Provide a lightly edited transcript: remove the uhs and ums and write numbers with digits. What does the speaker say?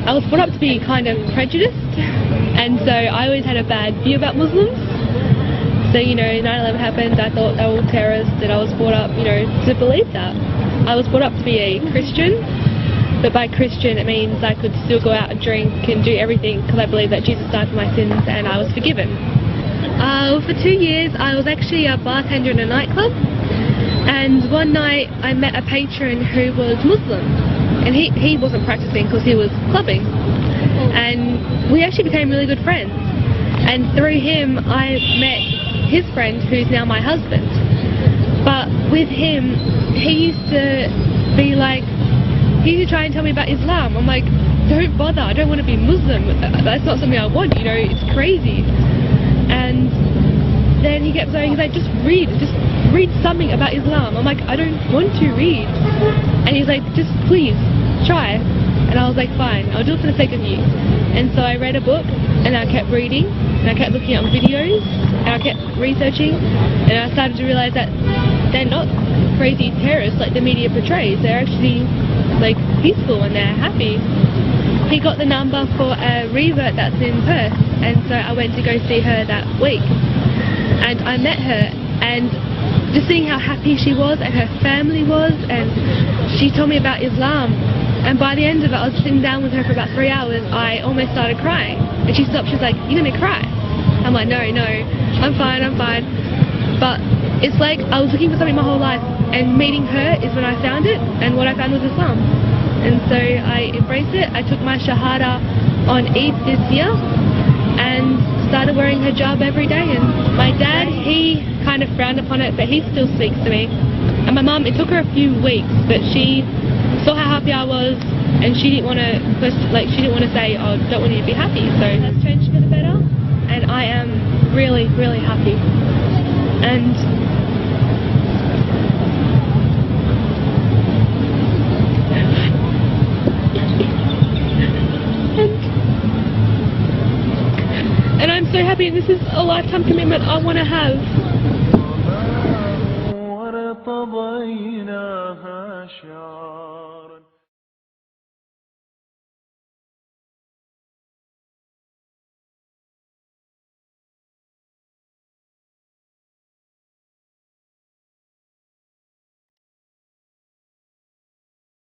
I was brought up to be kind of prejudiced, and so I always had a bad view about Muslims. So, you know, 9/11 happened, I thought they were all terrorists, and I was brought up, you know, to believe that. I was brought up to be a Christian, but by Christian it means I could still go out and drink and do everything because I believe that Jesus died for my sins and I was forgiven. For 2 years I was actually a bartender in a nightclub, and one night I met a patron who was Muslim, and he wasn't practicing because he was clubbing, and we actually became really good friends, and through him I met his friend who's now my husband. But with him, he used to be like, he used to try and tell me about Islam. I'm like, don't bother, I don't want to be Muslim, that's not something I want, you know, it's crazy. And then he kept saying, he's like, just read something about Islam. I'm like, I don't want to read. And he's like, just please, try. And I was like, fine, I'll do it for the sake of you. And so I read a book, and I kept reading, and I kept looking up videos, and I kept researching, and I started to realise that they're not crazy terrorists like the media portrays. They're actually like peaceful and they're happy. He got the number for a revert that's in Perth, and so I went to go see her that week. And I met her, and just seeing how happy she was and her family was, and she told me about Islam. And by the end of it, I was sitting down with her for about 3 hours. I almost started crying. And she stopped, she was like, "You're gonna cry?" I'm like, no, I'm fine. But it's like I was looking for something my whole life, and meeting her is when I found it, and what I found was Islam. And so I embraced it. I took my Shahada on Eid this year and started wearing hijab every day. And my dad, he kind of frowned upon it, but he still speaks to me. And my mum, it took her a few weeks, but she saw how happy I was, and she didn't want to say, "Oh, don't want you to be happy." So that's changed for the better, and I am really, really happy. And I'm so happy. This is a lifetime commitment I want to have. ورتضيناها شعارا